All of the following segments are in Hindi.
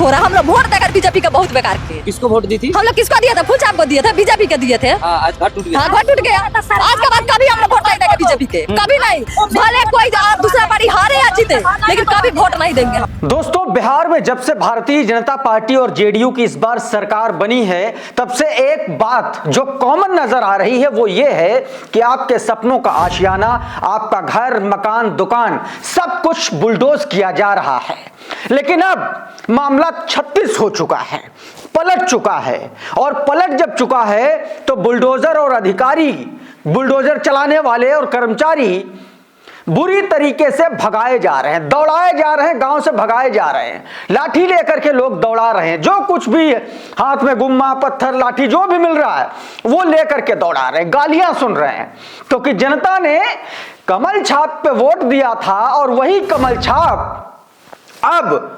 हो रहा है। हम लोग वोट देकर बीजेपी का बहुत बेकार किए। किसको वोट दी थी? हम लोग किसको दिया था? फुल छाप को दिए थे, बीजेपी के दिए थे। आज घर टूट गया। हाँ, घर टूट गया। आज के बाद कभी हम लोग वोट नहीं देंगे बीजेपी के, कभी नहीं। भले कोई दूसरा पार्टी हारे या जीते, लेकिन कभी वोट नहीं देंगे। दोस्तों, बिहार में जब से भारतीय जनता पार्टी और जेडीयू की इस बार सरकार बनी है, तब से एक बात जो कॉमन नजर आ रही है वो ये है कि आपके सपनों का आशियाना, आपका घर, मकान, दुकान, सब कुछ बुलडोज किया जा रहा है। लेकिन अब मामला 36 हो चुका है, पलट चुका है। और पलट जब चुका है तो बुलडोजर और अधिकारी, बुलडोजर चलाने वाले और कर्मचारी बुरी तरीके से भगाए जा रहे हैं, दौड़ाए जा रहे हैं, गांव से भगाए जा रहे हैं। लाठी लेकर के लोग दौड़ा रहे हैं, जो कुछ भी हाथ में गुम्मा, पत्थर, लाठी जो भी मिल रहा है वो लेकर के दौड़ा रहे हैं, गालियां सुन रहे हैं। क्योंकि जनता ने कमल छाप पे वोट दिया था और वही कमल छाप अब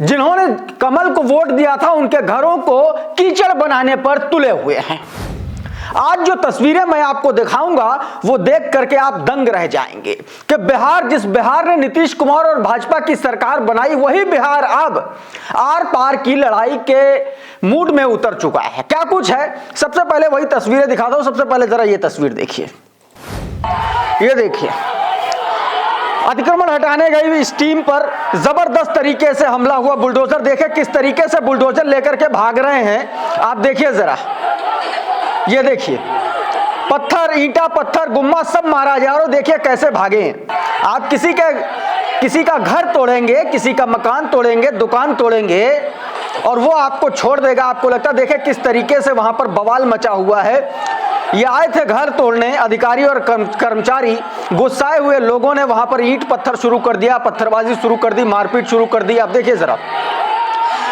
जिन्होंने कमल को वोट दिया था उनके घरों को कीचड़ बनाने पर तुले हुए हैं। आज जो तस्वीरें मैं आपको दिखाऊंगा वो देख करके आप दंग रह जाएंगे कि बिहार, जिस बिहार ने नीतीश कुमार और भाजपा की सरकार बनाई, वही बिहार अब आर पार की लड़ाई के मूड में उतर चुका है। क्या कुछ है, सबसे पहले वही तस्वीरें दिखाता हूं। सबसे पहले जरा ये तस्वीर देखिए, ये देखिए, अतिक्रमण हटाने गई इस टीम पर जबरदस्त तरीके से हमला हुआ। बुलडोजर देखे किस तरीके से बुलडोजर लेकर के भाग रहे हैं, आप देखिए जरा, ये देखिए, पत्थर, ईंटा, पत्थर, गुम्मा सब मारा जा रहा है। देखिए कैसे भागे हैं। आप किसी का घर तोड़ेंगे, किसी का मकान तोड़ेंगे, दुकान तोड़ेंगे और वो आपको छोड़ देगा, आपको लगता है। देखिए किस तरीके से वहां पर बवाल मचा हुआ है। ये आए थे घर तोड़ने, अधिकारी और कर्मचारी, गुस्साए हुए लोगों ने वहां पर ईंट पत्थर शुरू कर दिया, पत्थरबाजी शुरू कर दी, मारपीट शुरू कर दी। आप देखिए जरा,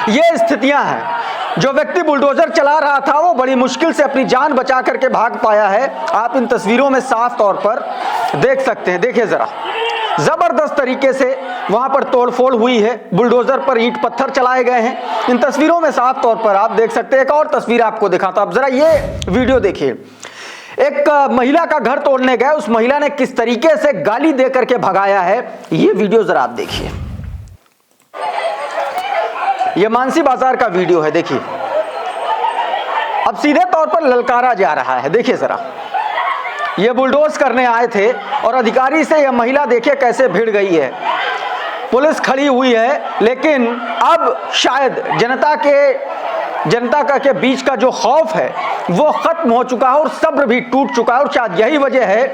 ये स्थितियां हैं। जो व्यक्ति बुलडोजर चला रहा था वो बड़ी मुश्किल से अपनी जान बचा करके भाग पाया है। आप इन तस्वीरों में साफ तौर पर देख सकते हैं। देखिए जरा, जबरदस्त तरीके से वहां पर तोड़फोड़ हुई है, बुलडोजर पर ईंट पत्थर चलाए गए हैं। इन तस्वीरों में साफ तौर पर आप देख सकते हैं। एक और तस्वीर आपको दिखाता हूं, आप जरा ये वीडियो देखिए। एक महिला का घर तोड़ने गए, उस महिला ने किस तरीके से गाली दे करके भगाया है, ये वीडियो जरा आप देखिए। ये मानसी बाजार का वीडियो है, देखिए। अब सीधे तौर पर ललकारा जा रहा है। देखिए जरा, ये बुलडोज करने आए थे और अधिकारी से यह महिला देखिए कैसे भिड़ गई है। पुलिस खड़ी हुई है, लेकिन अब शायद जनता के बीच का जो खौफ है वो खत्म हो चुका है और सब्र भी टूट चुका है। और शायद यही वजह है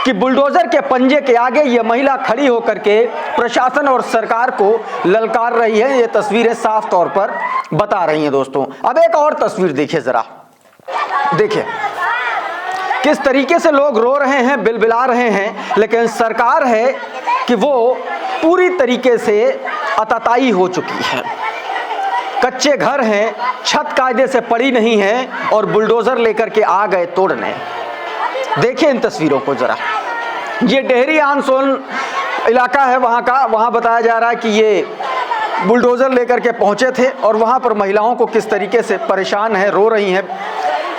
कि बुलडोजर के पंजे के आगे ये महिला खड़ी होकर के प्रशासन और सरकार को ललकार रही है। ये तस्वीरें साफ तौर पर बता रही हैं दोस्तों। अब एक और तस्वीर देखिए जरा, देखिए किस तरीके से लोग रो रहे हैं, बिलबिला रहे हैं, लेकिन सरकार है कि वो पूरी तरीके से अताताई हो चुकी है। कच्चे घर हैं, छत कायदे से पड़ी नहीं है और बुलडोजर लेकर के आ गए तोड़ने। देखिए इन तस्वीरों को जरा, ये डेहरी आनसोन इलाका है वहाँ का। वहाँ बताया जा रहा है कि ये बुलडोजर लेकर के पहुँचे थे और वहाँ पर महिलाओं को किस तरीके से परेशान है, रो रही हैं।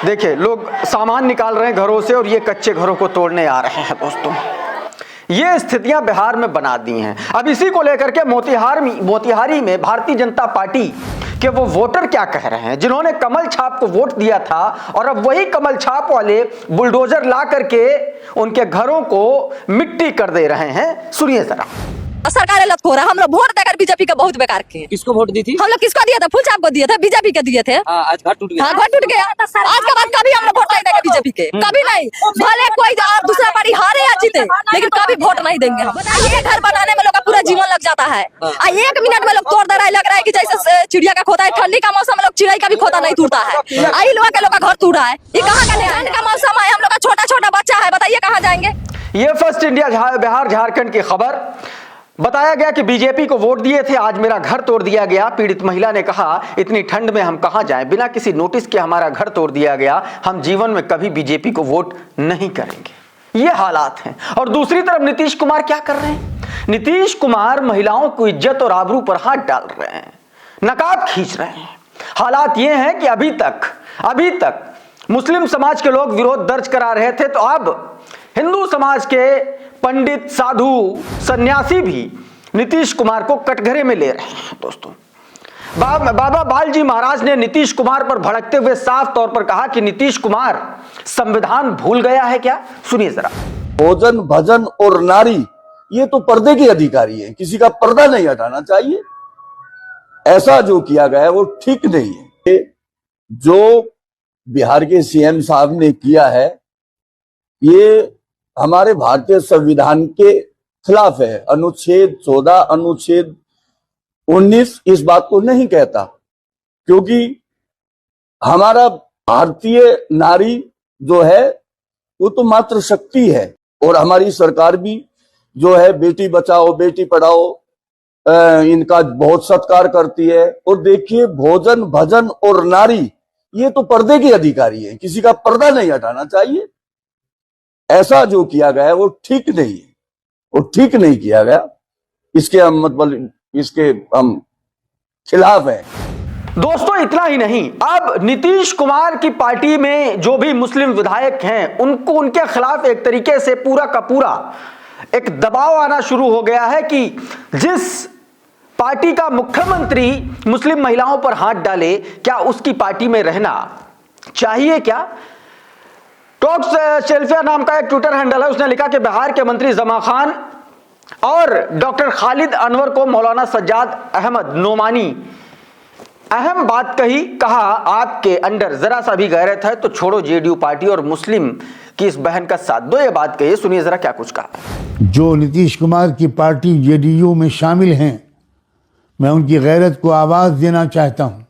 देखिए लोग सामान निकाल रहे हैं घरों से और ये कच्चे घरों को तोड़ने आ रहे हैं दोस्तों। ये स्थितियां बिहार में बना दी हैं। अब इसी को लेकर के मोतिहारी में भारतीय जनता पार्टी के वो वोटर क्या कह रहे हैं, जिन्होंने कमल छाप को वोट दिया था और अब वही कमल छाप वाले बुलडोजर ला करके उनके घरों को मिट्टी कर दे रहे हैं। सुनिए जरा। सरकार लत हो रहा है। हम लोग वोट देकर बीजेपी का बहुत बेकार किए। किसको वोट दी थी? हम लोग किसको दिया था? फुल छाप को दिए थे, बीजेपी के दिए थे। आज घर टूट गया। हाँ, घर टूट गया। आज के बाद कभी हम लोग वोट नहीं देंगे बीजेपी के, कभी नहीं। भले कोई दूसरा पार्टी हारे या जीते, लेकिन कभी वोट नहीं देंगे हम। ये घर बनाने में लोग का पूरा जीवन लग जाता है, 1 मिनट में लोग तोड़ दे रहा है। लग रहा है कि जैसे चिड़िया का खोता है। ठंडी का मौसम में लोग चिड़िया का भी खोता नहीं टूटता है। आई लोग के लोग का घर टूट रहा है। ये कहाँ का ठंड का मौसम है, हम लोग का छोटा छोटा बच्चा है, बताइए कहाँ जाएंगे। ये फर्स्ट इंडिया बिहार झारखंड की खबर। बताया गया कि बीजेपी को वोट दिए थे, आज मेरा घर तोड़ दिया गया। पीड़ित महिला ने कहा, इतनी ठंड में हम कहां जाएं, बिना किसी नोटिस के हमारा घर तोड़ दिया गया। हम जीवन में कभी बीजेपी को वोट नहीं करेंगे। ये हालात हैं। और दूसरी तरफ नीतीश कुमार क्या कर रहे हैं? नीतीश कुमार महिलाओं को इज्जत और आबरू पर हाथ डाल रहे हैं, नकाब खींच रहे हैं। हालात ये हैं कि अभी तक मुस्लिम समाज के लोग विरोध दर्ज करा रहे थे, तो अब हिंदू समाज के पंडित, साधु, सन्यासी भी नीतीश कुमार को कटघरे में ले रहे हैं दोस्तों। बाबा बालजी महाराज ने नीतीश कुमार पर भड़कते हुए साफ तौर पर कहा कि नीतीश कुमार संविधान भूल गया है क्या? सुनिए जरा। भोजन, भजन और नारी ये तो पर्दे के अधिकारी हैं, किसी का पर्दा नहीं हटाना चाहिए। ऐसा जो किया गया है वो ठीक नहीं है। जो बिहार के सीएम साहब ने किया है ये हमारे भारतीय संविधान के खिलाफ है। अनुच्छेद 14, अनुच्छेद 19 इस बात को नहीं कहता, क्योंकि हमारा भारतीय नारी जो है वो तो मात्र शक्ति है। और हमारी सरकार भी जो है बेटी बचाओ बेटी पढ़ाओ इनका बहुत सत्कार करती है। और देखिए भोजन, भजन और नारी ये तो पर्दे के अधिकारी हैं, किसी का पर्दा नहीं हटाना चाहिए। ऐसा जो किया गया है वो ठीक नहीं है, वो ठीक नहीं किया गया। इसके हम मतलब इसके हम खिलाफ हैं। दोस्तों इतना ही नहीं, अब नीतीश कुमार की पार्टी में जो भी मुस्लिम विधायक हैं उनको उनके खिलाफ एक तरीके से पूरा का पूरा एक दबाव आना शुरू हो गया है कि जिस पार्टी का मुख्यमंत्री मुस्लिम महिलाओं पर हाथ डाले, क्या उसकी पार्टी में रहना चाहिए क्या? टॉक्स शेल्फिया नाम का एक ट्विटर हैंडल है, उसने लिखा कि बिहार के मंत्री जमा खान और डॉक्टर खालिद अनवर को मौलाना सज्जाद अहमद नोमानी अहम बात कही, कहा आपके अंदर जरा सा भी गैरत है तो छोड़ो जेडीयू पार्टी और मुस्लिम की इस बहन का साथ दो। ये बात कही, सुनिए जरा क्या कुछ कहा। जो नीतीश कुमार की पार्टी जेडीयू में शामिल हैं, मैं उनकी गैरत को आवाज़ देना चाहता हूं।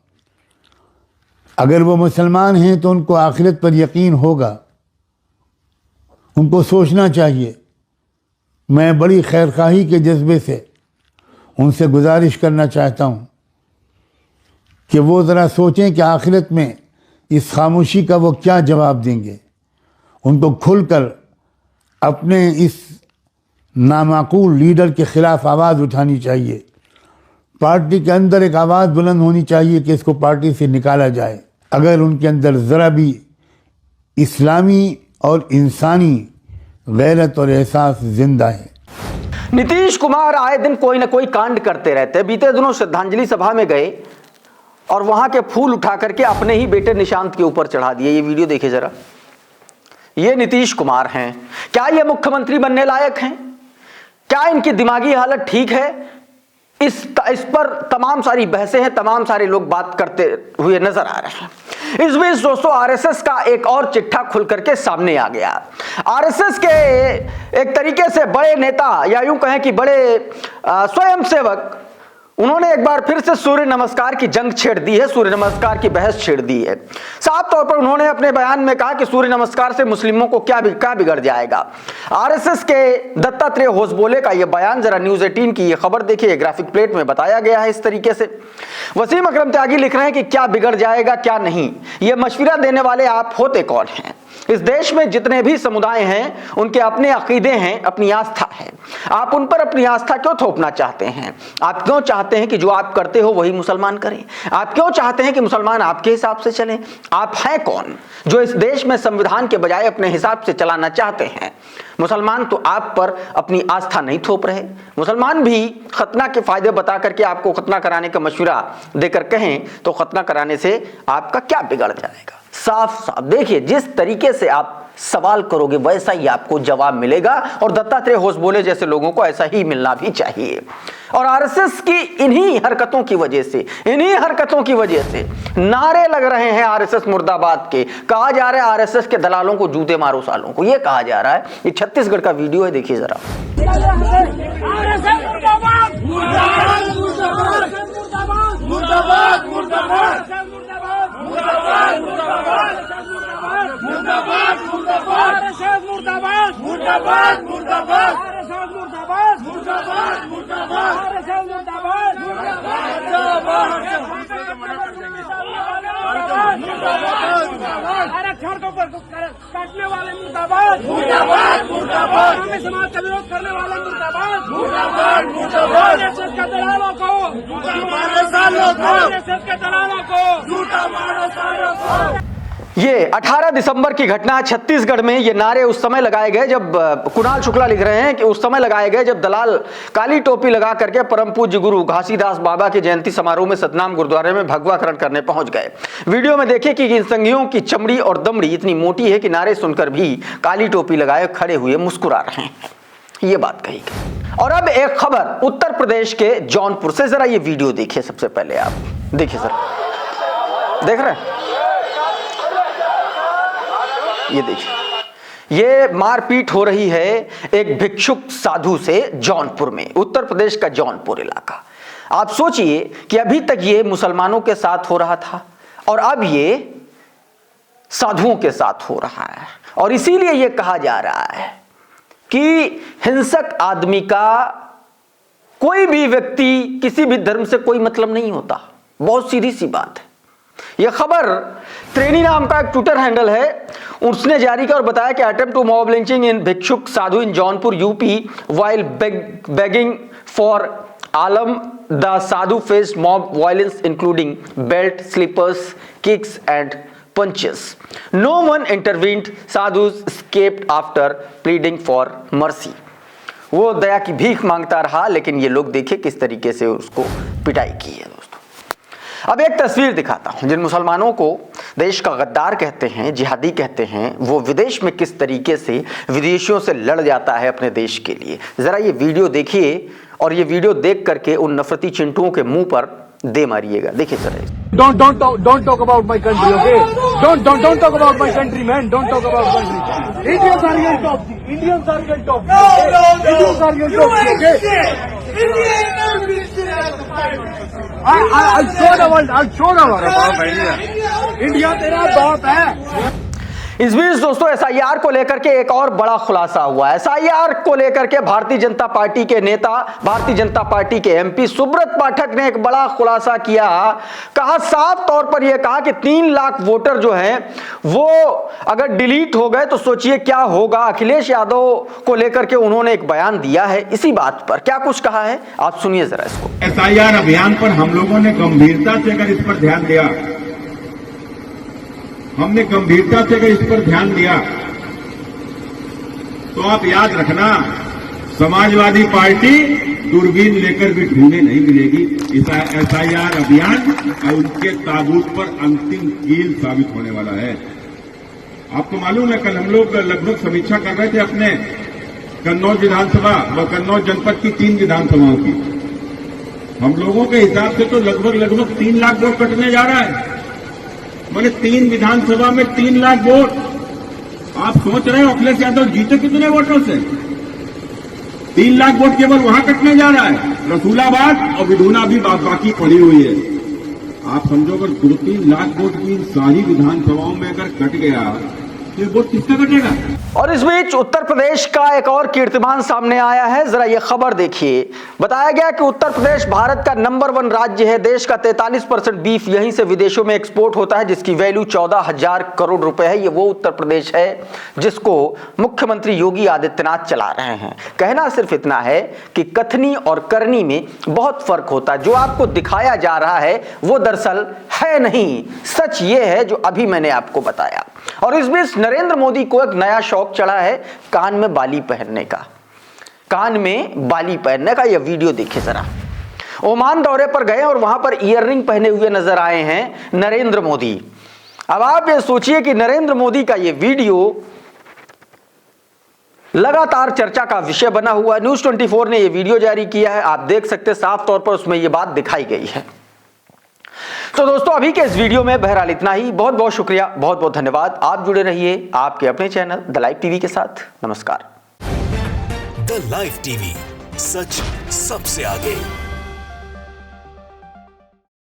अगर वो मुसलमान हैं तो उनको आखिरत पर यकीन होगा, उनको सोचना चाहिए। मैं बड़ी खैरखाही के जज्बे से उनसे गुजारिश करना चाहता हूं कि वो ज़रा सोचें कि आखिरत में इस खामोशी का वो क्या जवाब देंगे। उनको खुलकर अपने इस नामाकूल लीडर के ख़िलाफ़ आवाज़ उठानी चाहिए। पार्टी के अंदर एक आवाज़ बुलंद होनी चाहिए कि इसको पार्टी से निकाला जाए, अगर उनके अंदर ज़रा भी इस्लामी और इंसानी गैरत और एहसास जिंदा है। नीतीश कुमार आए दिन कोई ना कोई कांड करते रहते हैं। बीते दिनों श्रद्धांजलि सभा में गए और वहां के फूल उठा करके अपने ही बेटे निशांत के ऊपर चढ़ा दिए। ये वीडियो देखिए जरा। ये नीतीश कुमार हैं, क्या ये मुख्यमंत्री बनने लायक हैं? क्या इनकी दिमागी हालत ठीक है? इस पर तमाम सारी बहसें हैं, तमाम सारे लोग बात करते हुए नजर आ रहे हैं। इस बीच दोस्तों आरएसएस का एक और चिट्ठा खुल करके सामने आ गया। आरएसएस के एक तरीके से बड़े नेता या यूं कहें कि बड़े स्वयंसेवक, उन्होंने एक बार फिर से सूर्य नमस्कार की जंग छेड़ दी है, सूर्य नमस्कार की बहस छेड़ दी है। साफ तौर पर उन्होंने अपने बयान में कहा कि सूर्य नमस्कार से मुस्लिमों को क्या बिगड़ जाएगा। आरएसएस के दत्तात्रेय होसबोले का यह बयान, जरा न्यूज़ 18 की यह खबर देखिए, ग्राफिक प्लेट में बताया गया है इस तरीके से। वसीम अकरम त्यागी लिख रहे हैं कि क्या बिगड़ जाएगा क्या नहीं, यह मशविरा देने वाले आप होते कौन हैं? इस देश में जितने भी समुदाय हैं उनके अपने अकीदे हैं, अपनी आस्था है। आप उन पर अपनी आस्था क्यों थोपना चाहते हैं? आप क्यों चाहते हैं कि जो आप करते हो वही मुसलमान करें? आप क्यों चाहते हैं कि मुसलमान आपके हिसाब से चलें? आप हैं कौन जो इस देश में संविधान के बजाय अपने हिसाब से चलाना चाहते हैं? मुसलमान तो आप पर अपनी आस्था नहीं थोप रहे। मुसलमान भी खतना के फायदे बता करके आपको खतना कराने का मशवरा देकर कहें तो खतना कराने से आपका क्या बिगड़ जाएगा? साफ साफ देखिए, जिस तरीके से आप सवाल करोगे वैसा ही आपको जवाब मिलेगा और दत्तात्रेय होसबोले जैसे लोगों को ऐसा ही मिलना भी चाहिए। और आरएसएस की इन्हीं हरकतों की वजह से नारे लग रहे हैं आरएसएस मुर्दाबाद के। कहा जा रहा है आरएसएस के दलालों को जूते मारो सालों को, ये कहा जा रहा है। ये छत्तीसगढ़ का वीडियो है, देखिए जरा। आरक्षण को काटने वाले मुर्दाबाद, मुर्दाबाद, मुर्दाबाद। समाज का विरोध करने वाले मुर्दाबाद, मुर्दाबाद, मुर्दाबाद। आरएसएस के दलालों को झूठा मारो सालों को, आरएसएस के दलालों को झूठा मारो सालों को। ये 18 दिसंबर की घटना है छत्तीसगढ़ में। ये नारे उस समय लगाए गए जब कुणाल शुक्ला लिख रहे हैं कि उस समय लगाए गए जब दलाल काली टोपी लगा करके परम पूज्य गुरु घासीदास बाबा के जयंती समारोह में सतनाम गुरुद्वारे में भगवाकरण करने पहुंच गए। वीडियो में देखिए कि इन संघियों की चमड़ी और दमड़ी इतनी मोटी है कि नारे सुनकर भी काली टोपी लगाए खड़े हुए मुस्कुरा रहे हैं। ये बात कही गई। और अब एक खबर उत्तर प्रदेश के जौनपुर से। जरा ये वीडियो देखिए सबसे पहले, आप देखिए सर, देख रहे हैं? ये देखिए, ये मारपीट हो रही है एक भिक्षुक साधु से जौनपुर में, उत्तर प्रदेश का जौनपुर इलाका। आप सोचिए कि अभी तक ये मुसलमानों के साथ हो रहा था और अब ये साधुओं के साथ हो रहा है। और इसीलिए ये कहा जा रहा है कि हिंसक आदमी का कोई भी व्यक्ति किसी भी धर्म से कोई मतलब नहीं होता। बहुत सीधी सी बात है। यह खबर त्रेनी नाम का एक ट्विटर हैंडल है, उसने जारी किया और बताया कि attempt to mob lynching in bhikshuk sadhu in Jaunpur UP while begging for alms the sadhu faced mob violence including belt, slippers, kicks and punches. No one intervened. Sadhus escaped after pleading for mercy. वो दया की भीख मांगता रहा, लेकिन ये लोग देखे किस तरीके से उसको पिटाई की है दोस्तों। अब एक तस्वीर दिखाता हूं। जिन मुसलमानों को देश का गद्दार कहते हैं, जिहादी कहते हैं, वो विदेश में किस तरीके से विदेशियों से लड़ जाता है अपने देश के लिए। जरा ये वीडियो देखिए और ये वीडियो देख करके उन नफरती चिंटुओं के मुंह पर दे मारिएगा। देखिए sir. Don't talk about my country, okay? Don't talk about my country, man. Don't talk about country. Indians are your top. Indians are your top. Indians are your top, okay? I'll show the world. I'll show the world. India तेरा बाप है। इस बीच दोस्तों एसआईआर को लेकर के एक और बड़ा खुलासा हुआ है। एसआईआर को लेकर के भारतीय जनता पार्टी के नेता, भारतीय जनता पार्टी के एमपी सुब्रत पाठक ने एक बड़ा खुलासा किया। कहा, साफ तौर पर यह कहा कि 3 लाख वोटर जो हैं वो अगर डिलीट हो गए तो सोचिए क्या होगा। अखिलेश यादव को लेकर के उन्होंने एक बयान दिया है इसी बात पर। क्या कुछ कहा है आप सुनिए जरा इसको। एसआईआर अभियान पर हम लोगों ने गंभीरता से अगर इस पर ध्यान दिया, हमने गंभीरता से अगर इस पर ध्यान दिया तो आप याद रखना, समाजवादी पार्टी दूरबीन लेकर भी ढूंढे नहीं मिलेगी। इस एसआईआर अभियान और उनके ताबूत पर अंतिम कील साबित होने वाला है। आपको मालूम है, कल हम लोग लगभग समीक्षा कर रहे थे अपने कन्नौज विधानसभा व कन्नौज जनपद की 3 विधानसभाओं की। हम लोगों के हिसाब से तो लगभग 3 लाख वोट कटने जा रहा है। मैंने 3 विधानसभा में 3 लाख वोट। आप सोच रहे हो अखिलेश यादव जीते कितने वोटों से? 3 लाख वोट केवल वहां कटने जा रहा है। रसूलाबाद और विधुना भी बाकी पड़ी हुई है। आप समझो अगर 2-3 लाख वोट की सारी विधानसभाओं में अगर कट गया तो वोट किसका कटेगा? और इस बीच उत्तर प्रदेश का एक और कीर्तिमान सामने आया है। जरा ये खबर देखिए। बताया गया कि उत्तर प्रदेश भारत का नंबर 1 राज्य है। देश का 43% बीफ यहीं से विदेशों में एक्सपोर्ट होता है, जिसकी वैल्यू 14,000 करोड़ रुपए है। ये वो उत्तर प्रदेश है जिसको मुख्यमंत्री योगी आदित्यनाथ चला रहे हैं। कहना सिर्फ इतना है कि कथनी और करनी में बहुत फर्क होता है। जो आपको दिखाया जा रहा है वो दरअसल है नहीं, सच ये है जो अभी मैंने आपको बताया। और इस बीच नरेंद्र मोदी को एक नया शौक चढ़ा है कान में बाली पहनने का। कान में बाली पहनने का यह वीडियो देखिए जरा। ओमान दौरे पर गए और वहां पर ईयररिंग पहने हुए नजर आए हैं नरेंद्र मोदी। अब आप ये सोचिए कि नरेंद्र मोदी का यह वीडियो लगातार चर्चा का विषय बना हुआ है। न्यूज 24 ने यह वीडियो जारी किया है। आप देख सकते हैं साफ तौर पर उसमें यह बात दिखाई गई है। तो दोस्तों अभी के इस वीडियो में बहरहाल इतना ही। बहुत बहुत शुक्रिया, बहुत बहुत धन्यवाद। आप जुड़े रहिए आपके अपने चैनल द लाइव टीवी के साथ। नमस्कार। द लाइव टीवी, सच सबसे आगे।